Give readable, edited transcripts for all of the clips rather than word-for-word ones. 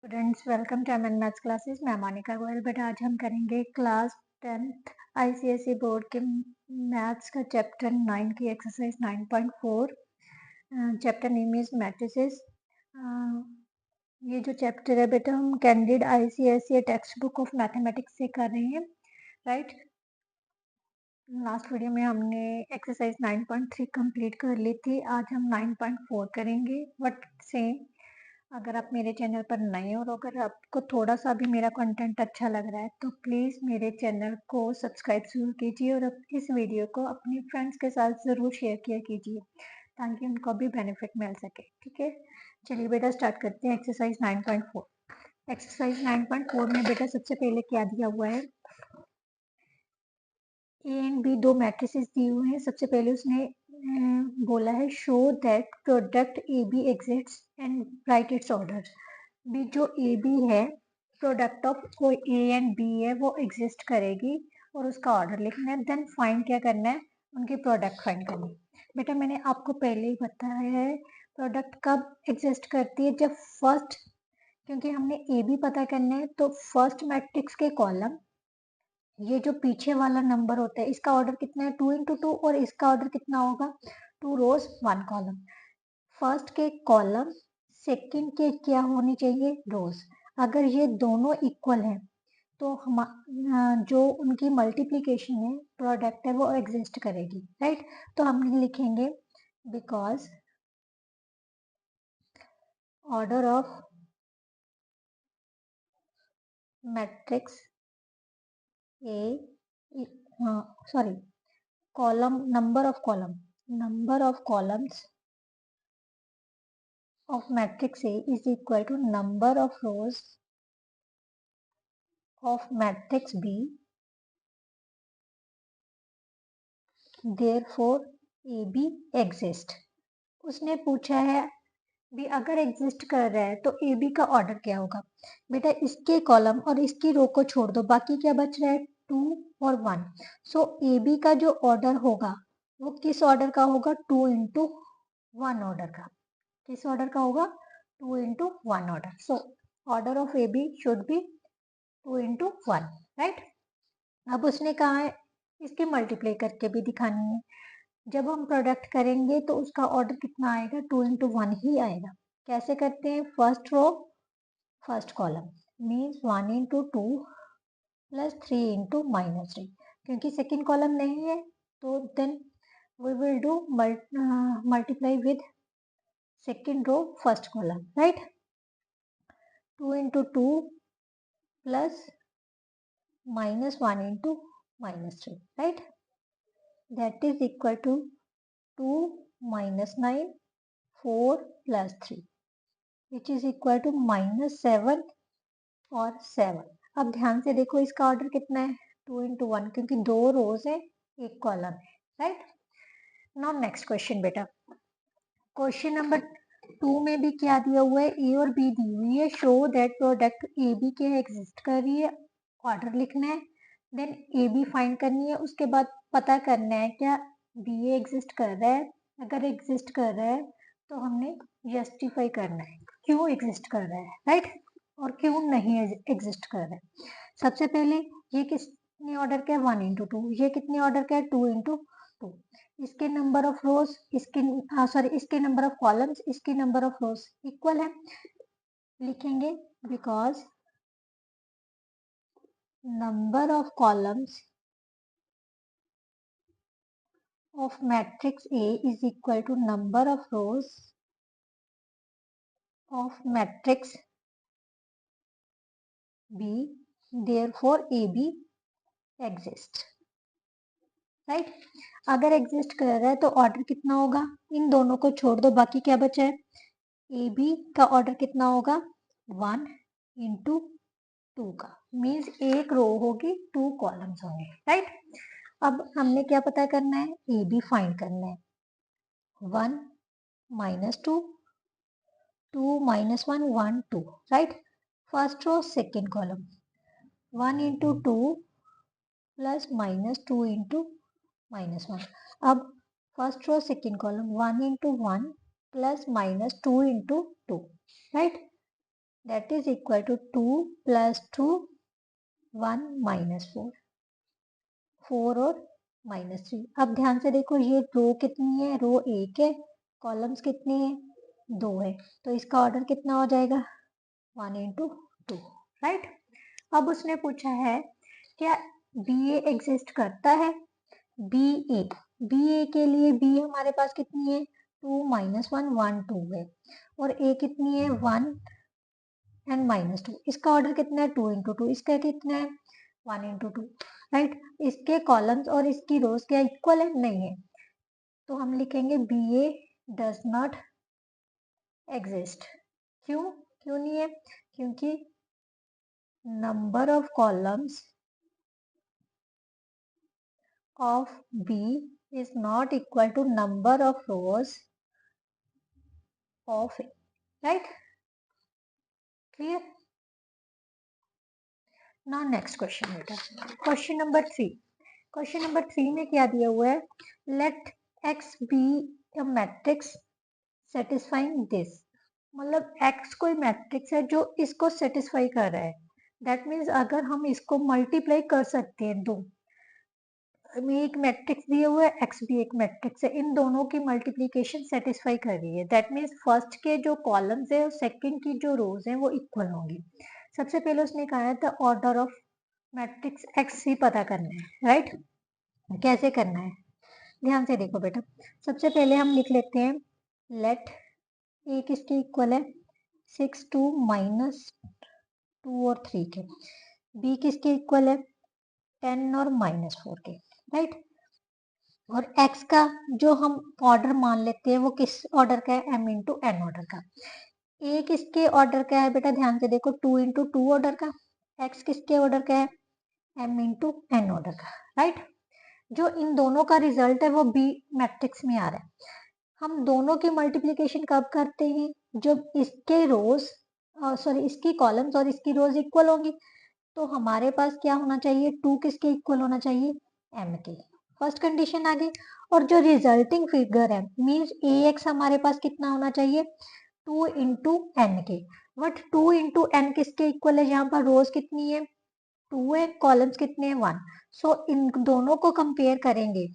Students welcome to MN maths classes. मैं मोनिका गोयल। बेटा आज हम करेंगे क्लास 10th आईसीएसई बोर्ड के मैथ्स का चैप्टर 9 की exercise 9.4। Chapter name is matrices. ये जो चैप्टर है बेटा हम candid ICSE textbook of mathematics से कर रहे हैं, राइट। लास्ट वीडियो में हमने एक्सरसाइज 9.3 कंप्लीट कर ली थी। आज हम 9.4 करेंगे। बट सेम, अगर आप मेरे चैनल पर नए हो और अगर आपको थोड़ा सा भी मेरा कंटेंट अच्छा लग रहा है तो प्लीज़ मेरे चैनल को सब्सक्राइब ज़रूर कीजिए और इस वीडियो को अपने फ्रेंड्स के साथ ज़रूर शेयर किया कीजिए ताकि उनको भी बेनिफिट मिल सके। ठीक है, चलिए बेटा स्टार्ट करते हैं एक्सरसाइज 9.4। एक्सरसाइज 9.4 में बेटा सबसे पहले क्या दिया हुआ है, ए एंड बी दो मैट्रिसेस दिए हुए हैं। सबसे पहले उसने बोला है show that product A B exists and write its order. B जो ए बी है, प्रोडक्ट ऑफ कोई ए एंड बी है, वो एग्जिस्ट करेगी और उसका ऑर्डर लिखना है। देन फाइंड क्या करना है, उनकी प्रोडक्ट फाइंड करनी है। बेटा मैंने आपको पहले ही बताया है प्रोडक्ट कब एग्जिस्ट करती है, जब फर्स्ट, क्योंकि हमने ए बी पता करना है तो फर्स्ट मैट्रिक्स के कॉलम, ये जो पीछे वाला नंबर होता है इसका ऑर्डर कितना है 2 into 2 और इसका ऑर्डर कितना होगा 2 रोज 1 कॉलम। फर्स्ट के कॉलम सेकंड के क्या होनी चाहिए रोज। अगर ये दोनों इक्वल हैं तो हम जो उनकी मल्टीप्लिकेशन है, प्रोडक्ट है, वो एग्जिस्ट करेगी, राइट। तो हम लिखेंगे because order of matrix A, sorry, column number of columns of matrix A is equal to number of rows of matrix B. Therefore AB exist. उसने पूछा है भी अगर एग्जिस्ट कर रहा है तो ए बी का ऑर्डर क्या होगा। बेटा इसके कॉलम और इसकी रो को छोड़ दो, बाकी क्या बच रहा है 2 और 1। सो ए बी का जो ऑर्डर होगा वो किस ऑर्डर का होगा 2 into 1 ऑर्डर का। किस ऑर्डर का होगा 2 into 1 order. So order of A B should be 2 into 1, right. अब उसने कहा है इसके मल्टीप्लाई करके भी दिखानी है। जब हम प्रोडक्ट करेंगे तो उसका ऑर्डर कितना आएगा 2 into 1 ही आएगा। कैसे करते हैं, first row first column means 1 into 2 plus 3 into -3। क्योंकि सेकेंड कॉलम नहीं है तो then we will do multiply with second row first column, right. 2 into 2 plus -1 into -3, right? That is equal to 2 minus 9, 4 plus 3, which is equal to -7 और 7। अब ध्यान से देखो इसका ऑर्डर कितना है 2 into 1, क्योंकि दो रोज है एक कॉलम है, राइट। नाउ नेक्स्ट क्वेश्चन बेटा, क्वेश्चन नंबर 2 में भी क्या दिया हुआ है, ए और बी दी हुई है। Show that product A B के एग्जिस्ट कर रही है, ऑर्डर लिखना है। देन ए बी फाइंड करनी है, उसके बाद पता करना है क्या बी एग्जिस्ट कर रहा है। अगर एग्जिस्ट कर रहा है तो हमने जस्टिफाई करना है क्यों एग्जिस्ट कर रहा है, राइट, और क्यों नहीं एग्जिस्ट कर रहा है। सबसे पहले ये किसने ऑर्डर किया 1 into 2, ये कितने ऑर्डर किया 2 into 2। इसके नंबर ऑफ रोज, इसके नंबर ऑफ कॉलम्स, इसके नंबर ऑफ रोज इक्वल है। लिखेंगे because number of columns of matrix A is equal to number of rows of matrix B, therefore AB exists, right. अगर exist कर रहा है तो ऑर्डर कितना होगा, इन दोनों को छोड़ दो, बाकी क्या बचा है ए बी का ऑर्डर कितना होगा 1 into 2 का, मीन्स एक रो होगी 2 कॉलम्स होंगे, राइट। अब हमने क्या पता करना है, ए बी फाइंड करना है। 1 minus 2, 2 minus 1, 1, 2, right? First row, second column. 1 into 2 plus minus 2 into minus 1. अब first row, second column, 1 into 1 plus minus 2 into 2, right? That is equal to 2 plus 2 1 minus 4, 4 और माइनस 3। अब ध्यान से देखो ये रो कितनी है, रो 1 है, कॉलम्स कितने हैं, 2 है, तो इसका ऑर्डर कितना हो जाएगा 1 इंटू 2, राइट। अब उसने पूछा है क्या बी ए एग्जिस्ट करता है, बी ए, बी ए के लिए बी हमारे पास कितनी है 2 माइनस 1 1 2 है, और ए कितनी है 1 एंड माइनस 2, इसका ऑर्डर कितना है 2 इंटू 2, इसका कितना है 1 इंटू 2, राइट। इसके कॉलम्स और इसकी रोज क्या इक्वल है, नहीं है, तो हम लिखेंगे B A does not exist. क्यों, क्यों नहीं है, क्योंकि number of columns of B is not equal to number of rows of A, right? Clear? Now next question बेटा, question number 3, question number 3 में क्या दिया हुआ है, let X be a matrix satisfying this, मतलब X कोई matrix है जो इसको सेटिस्फाई कर रहा है, दैट मीन्स अगर हम इसको मल्टीप्लाई कर सकते हैं, दो में एक मैट्रिक्स दिया हुआ है, एक्स भी एक मैट्रिक्स है, इन दोनों की मल्टीप्लिकेशन सेटिस्फाई कर रही है, दैट मीन्स फर्स्ट के जो कॉलम्स है और सेकंड की जो रोज है वो इक्वल होंगी। सबसे पहले उसने कहा था ऑर्डर ऑफ मैट्रिक्स एक्स ही पता करना है, राइट। कैसे करना है, ध्यान से देखो बेटा, सबसे पहले हम लिख लेते हैं लेट ए किसके इक्वल है 6 2 माइनस 2 और 3 के, बी किसके इक्वल है 10 और माइनस 4 के, राइट। और x का जो हम ऑर्डर मान लेते हैं वो किस ऑर्डर का है, m इंटू एन ऑर्डर का। a किसके ऑर्डर का है बेटा, ध्यान से देखो 2 इंटू 2 ऑर्डर का, x किसके ऑर्डर का है m इंटू एन ऑर्डर का, राइट। जो इन दोनों का रिजल्ट है वो b मैट्रिक्स में आ रहा है। हम दोनों की मल्टीप्लीकेशन कब करते हैं, जब इसके रोज सॉरी इसकी कॉलम्स और इसकी रोज इक्वल होंगी, तो हमारे पास क्या होना चाहिए 2 किसके इक्वल होना चाहिए m के, फर्स्ट कंडीशन आ गई। और जो रिजल्टिंग फिगर है मीन्स ए एक्स हमारे पास कितना होना चाहिए 2 इंटू एन के, बट 2 इंटू एन किसके इक्वल है, यहाँ पर रोज कितनी है 2 है, कॉलम्स कितने हैं 1, सो इन दोनों को कंपेयर करेंगे,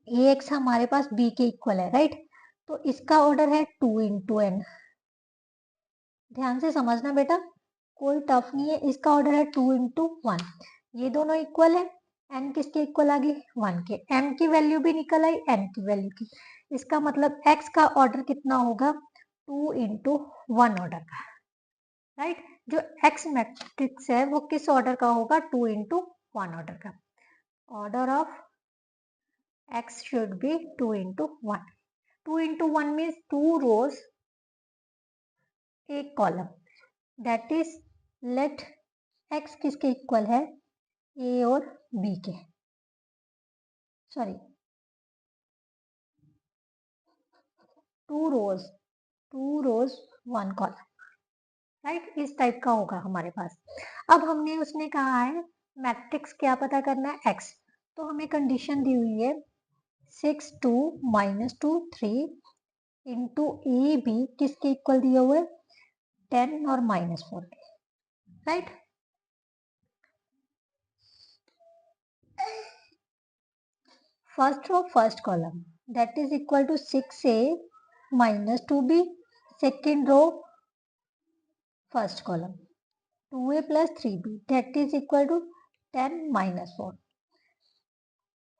ए एक्स हमारे पास बी के इक्वल है, राइट। तो इसका ऑर्डर है 2 इंटू एन, ध्यान से समझना बेटा, कोई टफ नहीं है, इसका ऑर्डर है 2 इंटू 1, ये दोनों इक्वल है, n किसके इक्वल आ गई 1 के, m की वैल्यू भी निकल आई n की वैल्यू की, इसका मतलब x का ऑर्डर कितना होगा 2 इंटू 1 ऑर्डर का, राइट। जो x मैट्रिक्स है वो किस ऑर्डर का होगा 2 इंटू 1 ऑर्डर का, order of x should be 2 into 1, 2 into 1 means 2 rows एक column, that is let x किसके इक्वल है a और b के, सॉरी 2 रोज 1 कॉलम, राइट, इस टाइप का होगा हमारे पास। अब हमने उसने कहा है मैट्रिक्स क्या पता करना है x, तो हमें कंडीशन दी हुई है 6 2 माइनस 2 3 इंटू ए बी किसके इक्वल दिया हुआ है 10 और माइनस 4 के, right. First row first column that is equal to 6a minus 2b, second row first column 2a plus 3b that is equal to 10 minus 4,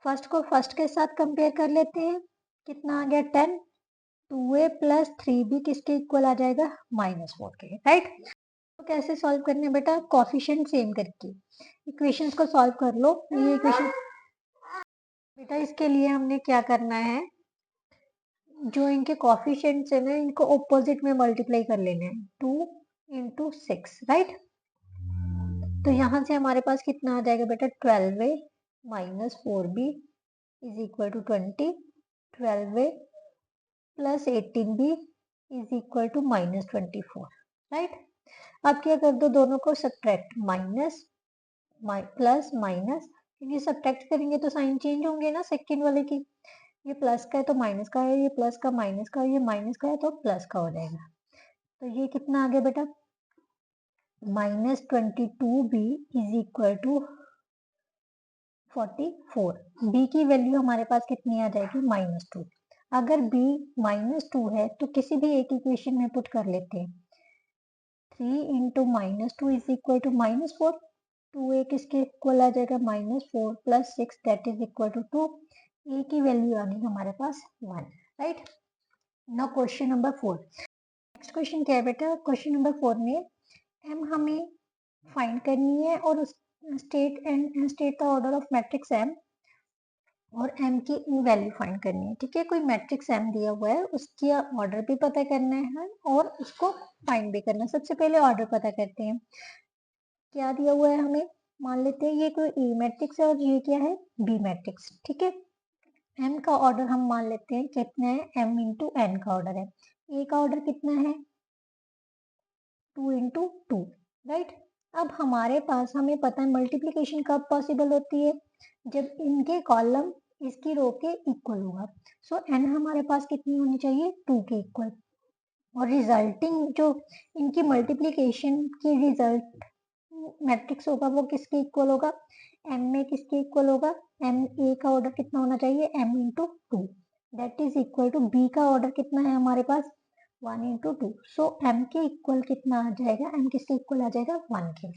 first को first के साथ compare कर लेते हैं, कितना आ गया 10, 2a प्लस 3b किसके इक्वल आ जाएगा माइनस 4 के, राइट। तो कैसे सॉल्व करने बेटा, कॉफिशिएंट सेम करके इक्वेशंस को सॉल्व कर लो, ये इक्वेशन बेटा इसके लिए हमने क्या करना है, जो इनके कॉफिशिएंट्स है ना इनको ऑपोजिट में मल्टीप्लाई कर लेने हैं 2 इंटू 6, राइट। तो यहाँ से हमारे पास कितना आ जाएगा बेटा 12a minus 4b is equal to 20, 12a plus 18b is equal to minus 24, right. अब क्या कर दो, दोनों को सब्ट्रैक्ट, माइनस प्लस माइनस, क्योंकि सब्ट्रैक्ट करेंगे तो साइन चेंज होंगे ना सेकेंड वाले की, ये प्लस का है तो माइनस का है, ये प्लस का माइनस का है, ये माइनस का है तो प्लस का हो जाएगा, तो ये कितना आ गया बेटा -22b is equal to 44। b की वैल्यू हमारे पास कितनी आ जाएगी -2। अगर b -2 है तो किसी भी एक इक्वेशन में पुट कर लेते हैं। 3 into -2 is equal to -4। 2a किसके इक्वल आ जाएगा -4 plus 6 that is equal to 2। a की वैल्यू आ गई हमारे पास 1, right. Now question number 4। Next question क्या है बेटा, क्वेश्चन नंबर 4 में m हमें फाइंड करनी है और state the order of matrix m और m की वैल्यू फाइंड करनी है। ठीक है, कोई मैट्रिक्स m दिया हुआ है, उसकी ऑर्डर भी पता करना है और उसको फाइंड भी करना है। सबसे पहले ऑर्डर पता करते हैं। क्या दिया हुआ है हमें, मान लेते हैं ये कोई ए मैट्रिक्स है और ये क्या है बी मैट्रिक्स। ठीक है, m का ऑर्डर हम मान लेते हैं कितना है, m इंटू n का ऑर्डर है। a का ऑर्डर कितना है 2 इंटू 2, राइट। अब हमारे पास हमें पता है मल्टीप्लीकेशन कब पॉसिबल होती है, जब इनके कॉलम इसकी रो के इक्वल होगा। सो n हमारे पास कितनी होनी चाहिए 2 के इक्वल, और रिजल्टिंग जो इनकी मल्टीप्लीकेशन की रिजल्ट मैट्रिक्स होगा वो किसके इक्वल होगा, m में किसके इक्वल होगा, m a का ऑर्डर कितना होना चाहिए m into 2 that is equal to b का ऑर्डर कितना है हमारे पास 1 इंटू 2। सो m के इक्वल कितना आ जाएगा, m किसके इक्वल आ जाएगा 1 के।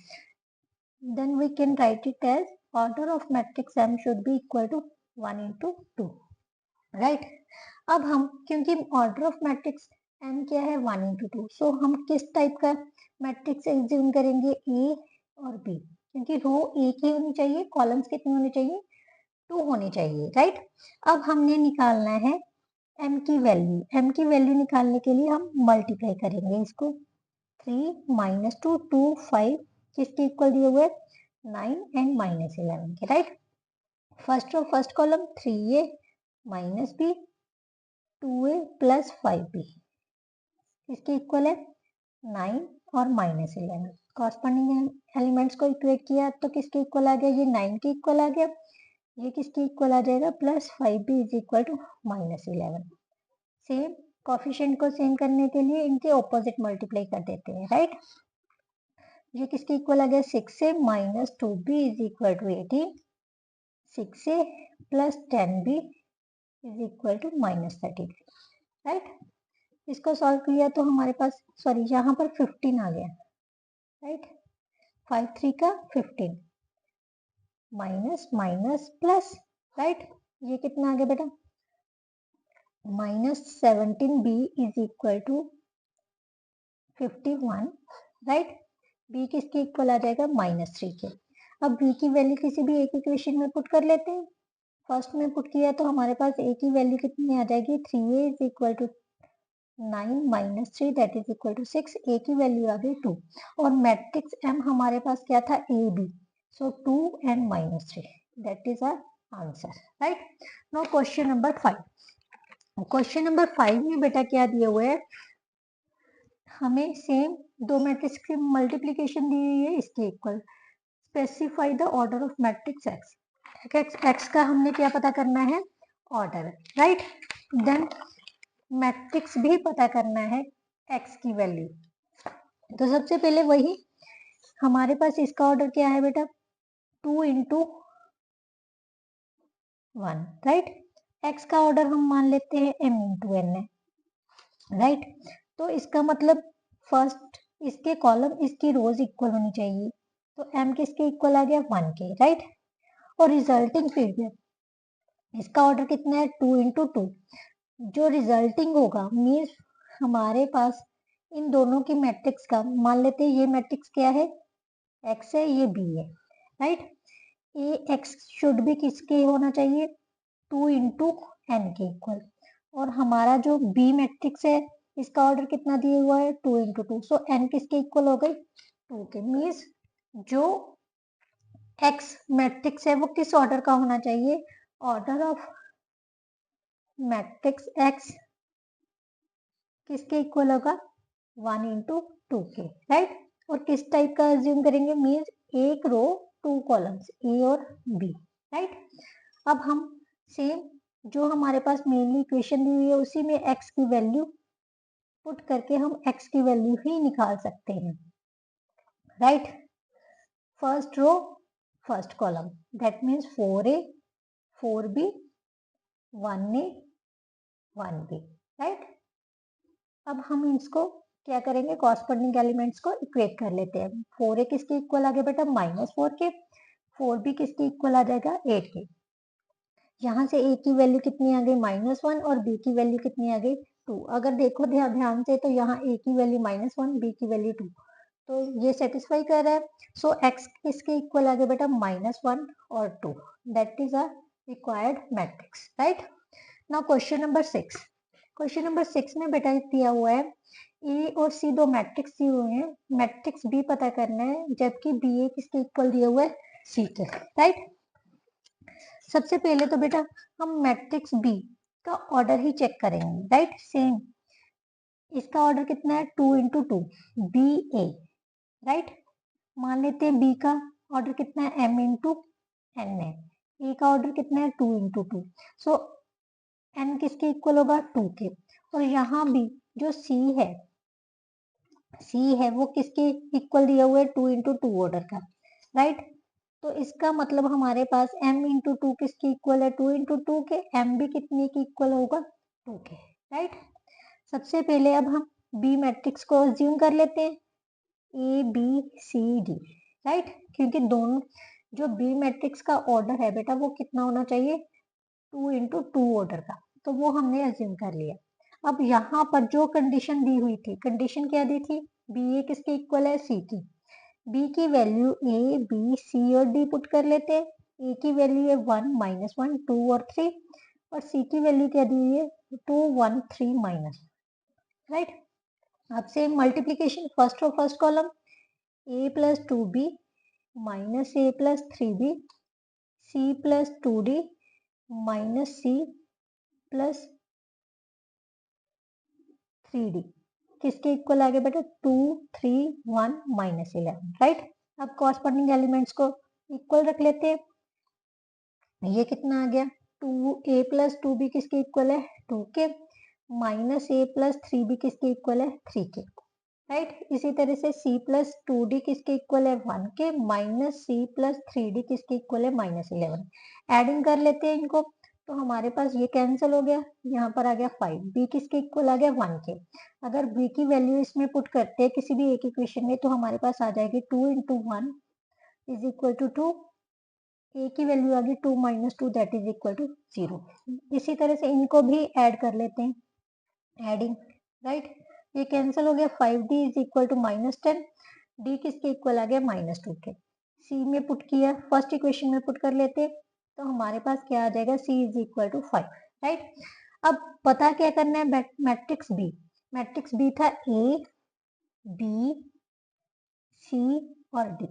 Then we can write it as order of matrix m should be equal to 1 into 2, right. अब हम क्योंकि ऑर्डर ऑफ मैट्रिक्स m क्या है 1 इंटू 2, सो हम किस टाइप का मैट्रिक्स एज्यूम करेंगे a और b, क्योंकि रो एक ही होनी चाहिए, कॉलम्स कितने होने चाहिए 2 होने चाहिए, राइट। अब हमने निकालना है m की वैल्यू। m की वैल्यू निकालने के लिए हम मल्टीप्लाई करेंगे इसको। 3 माइनस 2 2 5 किसके इक्वल दिए हुए 9 एंड -11 के, right. First column 3a minus b 2a plus 5b किसके इक्वल है 9 और -11। कॉरस्पॉन्डिंग एलिमेंट्स को इक्वेट किया तो किसके इक्वल आ गया, ये 9 के इक्वल आ गया, ये किसके इक्वल आ जाएगा plus 5b is equal to -11। Same coefficient को सेम करने के लिए इनके ऑपोजिट मल्टीप्लाई कर देते हैं, राइट। ये किसके इक्वल आ गया 6a minus 2b is equal to 18, 6a plus 10b is equal to -33, right. इसको सॉल्व किया तो हमारे पास सॉरी यहाँ पर 15 आ गया, राइट। 5 3 का 15 माइनस माइनस प्लस, राइट। ये कितना आ गया बेटा -17b is equal to 51, right. b किसके इक्वल आ जाएगा -3 के। अब b की वैल्यू किसी भी एक इक्वेशन में पुट कर लेते हैं। फर्स्ट में पुट किया तो हमारे पास a की वैल्यू कितनी आ जाएगी 3a is equal to 9 minus 3 that is equal to 6, a की वैल्यू आ गई 2 और मैट्रिक्स m हमारे पास क्या था a b, so 2 and -3 that is our answer, right. Now question number 5। Question number 5 में बेटा क्या दिया हुआ है, हमें सेम दो मैट्रिक्स की मल्टीप्लीकेशन दी हुई है इसके equal. Specify the order of matrix x. X का हमने क्या पता करना है ऑर्डर, राइट। देन मैट्रिक्स भी पता करना है एक्स की वैल्यू। तो सबसे पहले वही हमारे पास इसका ऑर्डर क्या है बेटा 2 इंटू 1, राइट। एक्स का ऑर्डर हम मान लेते हैं m इंटू n है, राइट। तो इसका मतलब फर्स्ट इसके कॉलम इसकी रोज इक्वल होनी चाहिए, तो m किसके इक्वल आ गया 1 के, राइट। और रिजल्टिंग फिर इसका ऑर्डर कितना है 2 इंटू 2। जो रिजल्टिंग होगा मीन्स हमारे पास इन दोनों की मैट्रिक्स का मान लेते हैं, ये मैट्रिक्स क्या है x है, ये b है, राइट। ए एक्स शुड भी किसके होना चाहिए 2 इंटू एन के इक्वल, और हमारा जो बी मैट्रिक्स है इसका ऑर्डर कितना दिया हुआ है 2 इंटू 2, सो एन किसके इक्वल हो गई 2 के। मीन्स जो एक्स मैट्रिक्स है वो किस ऑर्डर का होना चाहिए, ऑर्डर ऑफ मैट्रिक्स एक्स किसके इक्वल होगा 1 इंटू 2 के, राइट। और किस टाइप का अज्यूम करेंगे, मीन्स एक रो 2 कॉलम्स ए और बी, राइट। अब हम सेम जो हमारे पास मेनली इक्वेशन दी हुई है उसी में x की वैल्यू पुट करके हम x की वैल्यू ही निकाल सकते हैं। Right, first row first column, that means 4A 4B 1A 1B, right. अब हम इसको क्या करेंगे, कॉरस्पॉन्डिंग एलिमेंट्स को इक्वेट कर लेते हैं। 4A किसके इक्वल आ गया बेटा, -4 के। 4B किसके इक्वल आ जाएगा, 8 के। यहाँ से A की वैल्यू कितनी आ गई, -1, और B की वैल्यू कितनी आ गई, 2। अगर देखो ध्यान से तो यहाँ A की वैल्यू -1, B की वैल्यू 2, तो ये सेटिस्फाई कर रहा है। सो x किसके इक्वल आ गया बेटा, -1 और 2, that is a required matrix, right. Now question number 6। Question number 6 में बेटा दिया हुआ है ए और सी दो मैट्रिक्स दिए हुए हैं, मैट्रिक्स बी पता करना है, जबकि बी ए किसके इक्वल दिया हुआ है, सी के, राइट। सबसे पहले तो बेटा हम मैट्रिक्स बी का ऑर्डर ही चेक करेंगे, राइट। सेम इसका ऑर्डर कितना है, 2 × 2 बी ए, राइट। मान लेते हैं बी का ऑर्डर कितना है, m × n है। ए का ऑर्डर कितना है, 2 × 2, सो n किसके इक्वल होगा, 2 के। और यहाँ भी जो C है वो किसके इक्वल दिया हुआ है, 2 × 2 ऑर्डर का, राइट। तो इसका मतलब हमारे पास m × 2 किसके इक्वल है, 2 × 2 के। m भी कितने के इक्वल होगा, 2 के, राइट। सबसे पहले अब हम B मैट्रिक्स को अज्यूम कर लेते हैं, A B C D, right. क्योंकि दोनों जो B मैट्रिक्स का ऑर्डर है बेटा वो कितना होना चाहिए, 2 × 2 ऑर्डर का, तो वो हमने अज्यूम कर लिया। अब यहाँ पर जो कंडीशन दी हुई थी, कंडीशन क्या दी थी, बी ए किसके इक्वल है, सी की। बी की वैल्यू ए बी सी और डी पुट कर लेते हैं। ए की वैल्यू है 1 -1 2 और 3, और सी की वैल्यू क्या दी हुई है, 2 1 3 -1, राइट। अब से multiplication first row first column, a + 2b -a + 3b c + 2d -c + 3d किसके इक्वल आ गया बेटा, 2 3 1 -11, राइट। अब कॉरस्पॉन्डिंग एलिमेंट्स को इक्वल रख लेते हैं। ये कितना आ गया, 2a + 2b किसके इक्वल है, 2 के, -a + 3b किसके इक्वल है, 3 के, राइट। इसी तरह से c + 2d किसके इक्वल है, 1 के, -c + 3d किसके इक्वल है, -11। एडिंग कर लेते हैं इनको, तो हमारे पास ये कैंसिल हो गया, यहाँ पर आ गया 5। b किसके इक्वल आ गया, 1 के। अगर b की वैल्यू इसमें पुट करते हैं किसी भी एक इक्वेशन में, तो हमारे पास आ जाएगी 2 × 1 = 2। a की वैल्यू आ गई 2 - 2, दैट इज इक्वल टू 0। इसी तरह से इनको भी ऐड कर लेते हैं, एडिंग, राइट। ये कैंसिल हो गया, 5d = -10, d किसके इक्वल आ गया, -2 के। c में पुट किया, फर्स्ट इक्वेशन में पुट कर लेते, तो हमारे पास क्या आ जाएगा, c = 5, राइट। अब पता क्या करना है, मैट्रिक्स बी। मैट्रिक्स बी था a b c और d,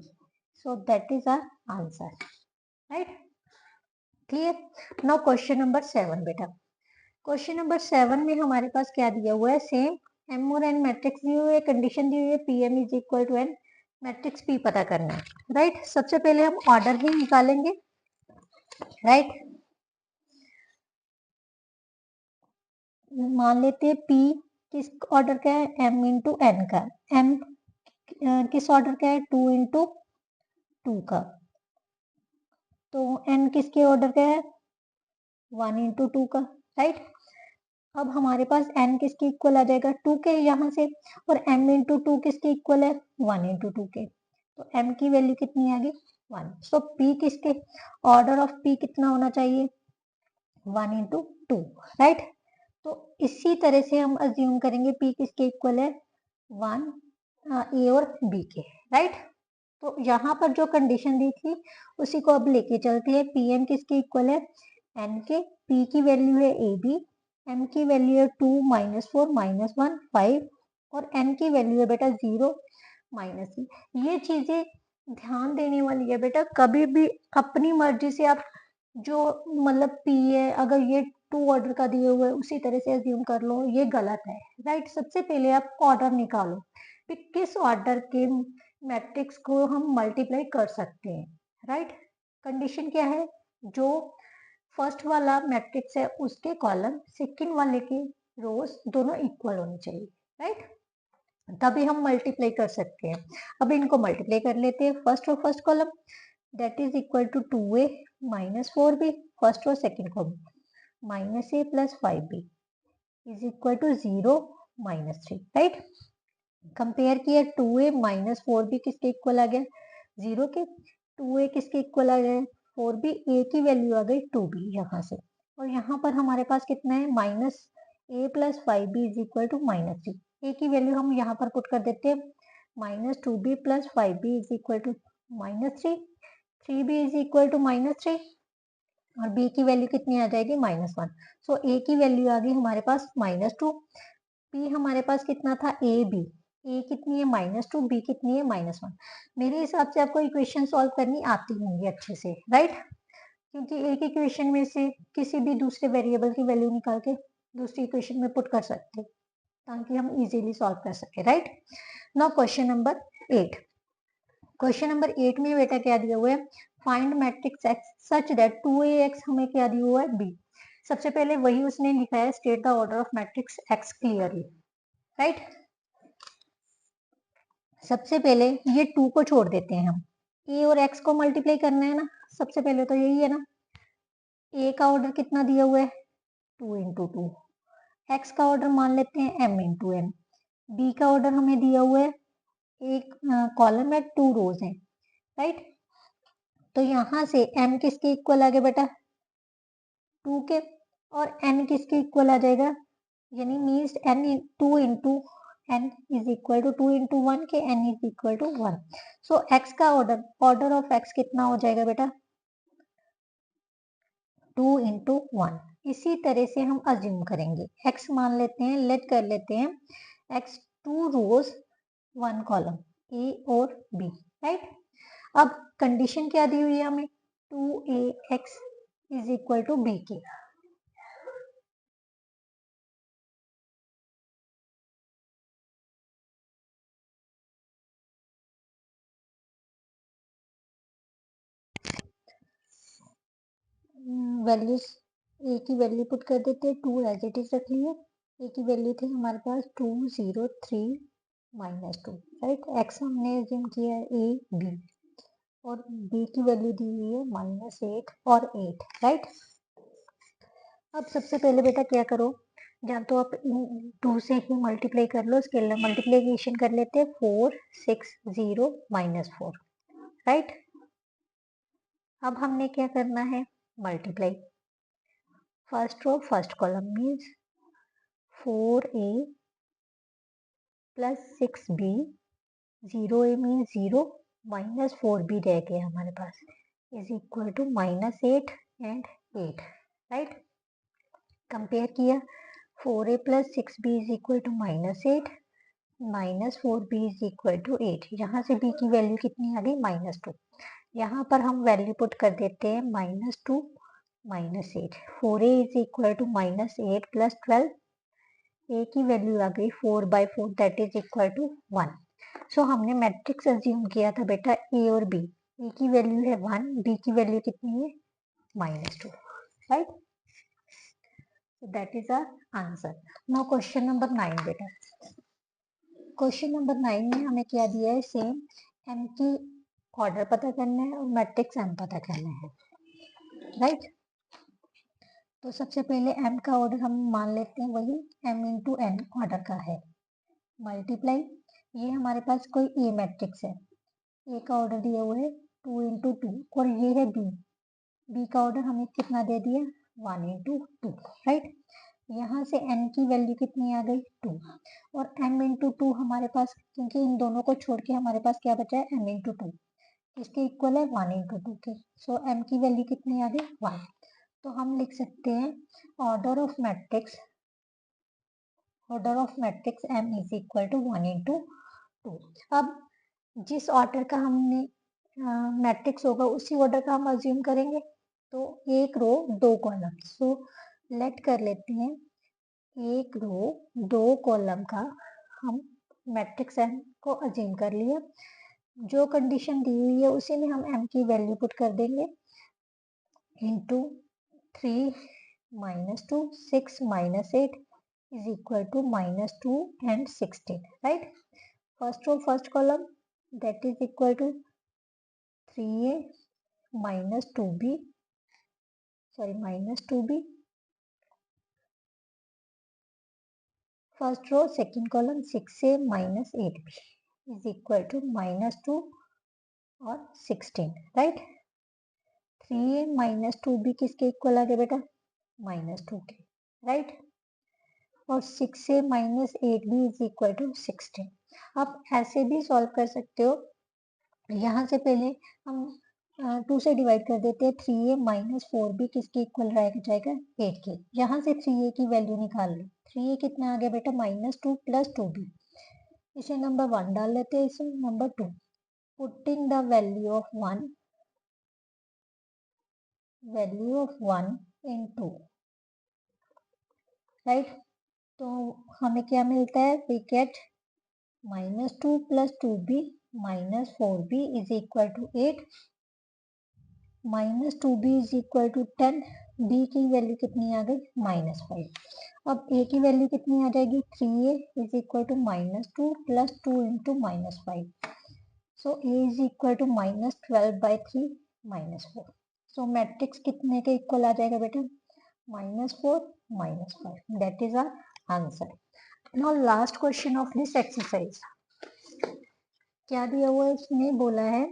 so that is our answer, right. Clear. Now question number 7 बेटा। क्वेश्चन नंबर 7 में हमारे पास क्या दिया हुआ है, सेम m और n मैट्रिक्स दी हुई है, कंडीशन दी हुई है Pm = n, मैट्रिक्स P पता करना है, राइट। सबसे पहले हम ऑर्डर ही निकालेंगे, राइट। मान लेते हैं P किस ऑर्डर का है, m × n का। m किस ऑर्डर का है, 2 × 2 का, तो n किसके ऑर्डर का है, 1 × 2 का, राइट। अब हमारे पास n किसके इक्वल आ जाएगा, 2 के यहाँ से, और m × 2 किसके इक्वल है, 1 × 2 के, तो m की वैल्यू कितनी आ गई, 1। सो p किसके, ऑर्डर ऑफ p कितना होना चाहिए, 1 × 2, राइट। तो इसी तरह से हम अज्यूम करेंगे p किसके इक्वल है, 1 a और b के, राइट। तो यहाँ पर जो कंडीशन दी थी उसी को अब लेके चलते हैं। pm किसके इक्वल है, n के, p की वैल्यू है ab, m की वैल्यू है 2 -4 -1 5, और n की वैल्यू है बेटा 0 -3। ये चीजें ध्यान देने वाली है बेटा, कभी भी अपनी मर्जी से आप जो मतलब p है, अगर ये 2 ऑर्डर का दिए हुए उसी तरह से अज्यूम कर लो, ये गलत है, राइट। सबसे पहले आप ऑर्डर निकालो कि किस ऑर्डर के मैट्रिक्स को हम मल्टीप्लाई कर सकते हैं, राइट। कंडीशन क्या है, जो फर्स्ट वाला मैट्रिक्स है उसके कॉलम सेकंड वाले के रोज दोनों इक्वल होने चाहिए, राइट। तभी हम मल्टीप्लाई कर सकते हैं। अब इनको मल्टीप्लाई कर लेते हैं, फर्स्ट और first column, that is equal to 2a minus 4b, first और second column, minus a plus 5b is equal to 0 minus 3, right. Compare किया, 2a माइनस 4b किसके इक्वल आ गया, 0 के, 2a किसके इक्वल आ गया, 4b, a की वैल्यू आ गई 2b यहाँ से, और यहाँ पर हमारे पास कितना है, minus a plus 5b is equal to minus 3, a की वैल्यू हम यहाँ पर पुट कर देते हैं, minus 2b plus 5b is equal to minus 3, 3b is equal to minus 3, और b की वैल्यू कितनी आ जाएगी, माइनस 1। सो a की वैल्यू आ गई हमारे पास माइनस 2, b हमारे पास कितना था, a कितनी है, माइनस 2, b कितनी है, माइनस 1। मेरे हिसाब से आपको इक्वेशन सॉल्व करनी आती होंगी अच्छे से, राइट, क्योंकि एक इक्वेशन में से किसी भी दूसरे वेरिएबल की वैल्यू निकाल के दूसरी इक्वेशन में पुट कर सकते हैं, ताकि हम इजीली सॉल्व कर सके, right. Now question number 8। Question number 8 में बेटा क्या दिया हुआ है, find matrix x such that 2ax हमें क्या दिया हुआ है, b। सबसे पहले वही उसने लिखा है, state the order of matrix x clearly, right. सबसे पहले ये 2 को छोड़ देते हैं हम, a और x को मल्टीप्लाई करना है ना, सबसे पहले तो यही है ना। a का ऑर्डर कितना दिया हुआ है, 2 इंटू 2, x का ऑर्डर मान लेते हैं m इंटू n, b का ऑर्डर हमें दिया हुआ है, एक कॉलम है, 2 रोज है, राइट। तो यहाँ से m किसके इक्वल आ गया बेटा, 2 के, और n किसके इक्वल आ जाएगा, यानी means n 2 into n is equal to 2 into 1 के, n is equal to 1। So x का ऑर्डर ऑफ x कितना हो जाएगा बेटा, 2 इंटू 1। इसी तरह से हम अज्यूम करेंगे, x मान लेते हैं, लेट कर लेते हैं x 2 रोज 1 कॉलम, a और b, राइट। अब कंडीशन क्या दी हुई है हमें, 2ax is equal to b की। वैल्यूज, ए की वैल्यू पुट कर देते हैं, 2 एज इट इज रख लिए, ए की वैल्यू थी हमारे पास 2 0 3 माइनस 2, राइट। एक्स हमने एज्यूम किया है ए बी, और बी की वैल्यू दी हुई है माइनस 8 और 8, राइट। अब सबसे पहले बेटा क्या करो, या तो आप इन 2 से ही मल्टीप्लाई कर लो, स्केलर मल्टीप्लीकेशन कर लेते हैं, 4 6 0 माइनस 4, राइट। अब हमने क्या करना है, multiply, first row first column means 4a plus 6b, 0a means 0 minus 4b रह गया हमारे पास, is equal to minus 8 and 8, right. Compare किया, 4a plus 6b is equal to minus 8, minus 4b is equal to 8। यहाँ से b की value कितनी आ गई, माइनस 2। यहाँ पर हम वैल्यू पुट कर देते हैं, minus 2 minus 8, 4a is equal to minus 8 plus 12, a की वैल्यू आ गई 4/4 that is equal to 1। So हमने मैट्रिक्स अज्यूम किया था बेटा a और b, a की वैल्यू है 1, b की वैल्यू कितनी है, minus 2, right. That is our answer. Now question number 9 बेटा, क्वेश्चन नंबर 9 में हमें क्या दिया है, सेम m की ऑर्डर पता करना है और मैट्रिक्स m पता करना है, राइट। तो सबसे पहले m का ऑर्डर हम मान लेते हैं वही m इंटू n ऑर्डर का है, मल्टीप्लाई, ये हमारे पास कोई ए मैट्रिक्स है, ए का ऑर्डर दिया हुआ है 2 इंटू 2, और ये है बी, बी का ऑर्डर हमें कितना दे दिया, 1 इंटू 2, राइट। यहाँ से n की वैल्यू कितनी आ गई, 2, और m इंटू 2 हमारे पास, क्योंकि इन दोनों को छोड़ के हमारे पास क्या बचा है, m इंटू 2, इसके इक्वल है 1 इंटू 2 के, सो m की वैल्यू कितनी आ गई, 1। तो हम लिख सकते हैं order of matrix, order of matrix m is equal to 1 into 2। अब जिस ऑर्डर का हमने मैट्रिक्स होगा उसी ऑर्डर का हम अज्यूम करेंगे, तो एक रो 2 कॉलम, सो लेट कर लेते हैं एक रो 2 कॉलम का हम मैट्रिक्स m को अज्यूम कर लिया, जो कंडीशन दी हुई है उसी में हम m की वैल्यू पुट कर देंगे, into 3 minus 2 6 minus 8 is equal to minus 2 and 16, right. First row first column that is equal to 3a minus 2b, sorry minus 2b. First row second column 6a minus 8b is equal to minus 2 और 16, right. 3a minus 2b किसके equal आ गया बेटा? minus 2 के, right. और 6a minus 8b is equal to 16. आप ऐसे भी सॉल्व कर सकते हो. यहाँ से पहले हम 2 से डिवाइड कर देते हैं. 3a माइनस 4b किसके इक्वल जाएगा? 8 के. यहाँ से 3a की वैल्यू निकाल लो. 3a कितना आ गया बेटा? Minus 2 plus 2b. इसे नंबर 1 डाल लेते हैं. इसे number 2. Putting the value of 1 in 2, right. तो हमें क्या मिलता है? We get minus 2 plus 2b minus 4b is equal to 8. Minus 2b is equal to 10. b की वैल्यू कितनी आ गई? माइनस 5. अब a की वैल्यू कितनी आ जाएगी? 3a is equal to minus 2 plus 2 into minus 5. So a is equal to minus 12/3 minus 4. So matrix कितने के इक्वल आ जाएगा बेटा? Minus 4 minus 5. That is our answer. Now last question of this exercise. क्या दिया हुआ है? इसने बोला है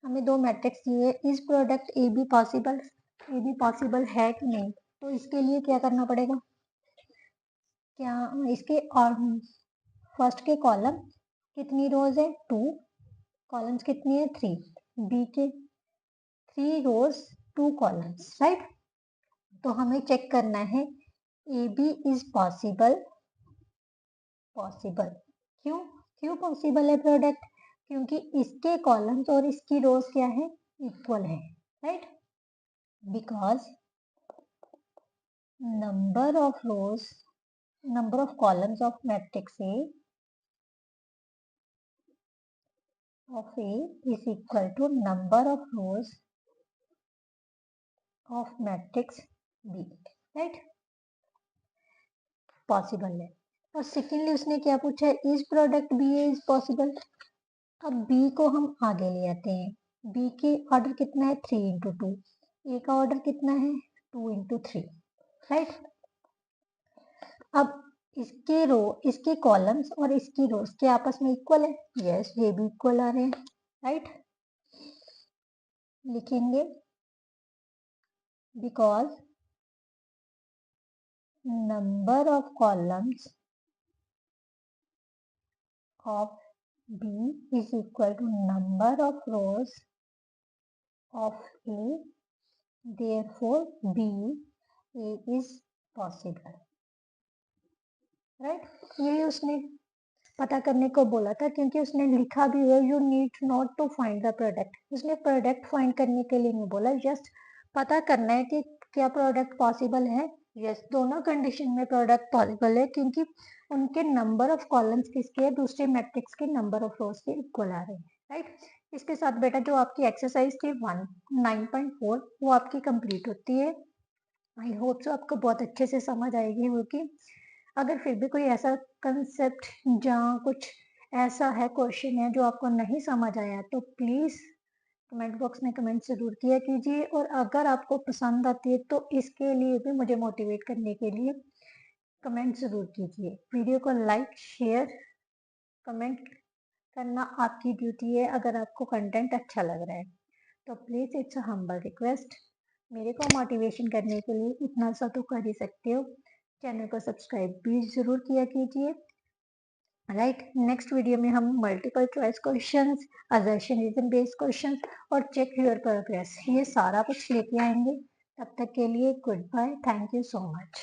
हमें दो मैट्रिक्स दिए. इस प्रोडक्ट ए बी पॉसिबल है कि नहीं? तो इसके लिए क्या करना पड़ेगा? क्या इसके और फर्स्ट के कॉलम कितनी रोज है? 2. कॉलम्स कितनी है? 3. बी के 3 रोज 2 कॉलम्स, राइट. तो हमें चेक करना है ए बी इज पॉसिबल. क्यों पॉसिबल है प्रोडक्ट? क्योंकि इसके कॉलम्स और इसकी रोज क्या है? इक्वल है, right. Because number of columns of matrix A is equal to number of rows of matrix B, right. Possible है. और सेकेंडली उसने क्या पूछा है? Is product B A is possible. अब बी को हम आगे ले आते हैं. बी के ऑर्डर कितना है? 3 इंटू 2. ए का ऑर्डर कितना है? 2 इंटू 3, राइट. अब इसके कॉलम्स और इसकी रोज के आपस में इक्वल है. यस, ये भी इक्वल आ रहे हैं, राइट. लिखेंगे because number of columns of B is equal to number of rows of A, therefore B A is possible, right. ये उसने पता करने को बोला था क्योंकि उसने लिखा भी हुआ you need not to find the product. उसने प्रोडक्ट फाइंड करने के लिए नहीं बोला, जस्ट पता करना है कि क्या प्रोडक्ट पॉसिबल है. यस, दोनों कंडीशन में प्रोडक्ट पॉसिबल है क्योंकि उनके नंबर ऑफ कॉलम्स किसके है? दूसरे मैट्रिक्स के नंबर ऑफ रोज के इक्वल आ रहे हैं, राइट. इसके साथ बेटा जो आपकी एक्सरसाइज थी 9.4 वो आपकी कंप्लीट होती है. आई होप सो आपको बहुत अच्छे से समझ आएगी वो कि अगर फिर भी कोई ऐसा कंसेप्ट जहाँ कुछ ऐसा है क्वेश्चन है जो आपको नहीं समझ आया तो प्लीज़ कमेंट बॉक्स में कमेंट ज़रूर किया कीजिए. और अगर आपको पसंद आती है तो इसके लिए भी मुझे मोटिवेट करने के लिए कमेंट ज़रूर कीजिए. वीडियो को लाइक शेयर कमेंट करना आपकी ड्यूटी है अगर आपको कंटेंट अच्छा लग रहा है. तो please it's a humble request. मेरे को मोटिवेशन करने के लिए इतना सा तो कर ही सकते हो. चैनल को सब्सक्राइब भी ज़रूर किया कीजिए, राइट. नेक्स्ट वीडियो में हम multiple choice questions, assertion reason based questions और चेक योर प्रोग्रेस ये सारा कुछ लेके आएंगे. तब तक के लिए goodbye. Thank you so much.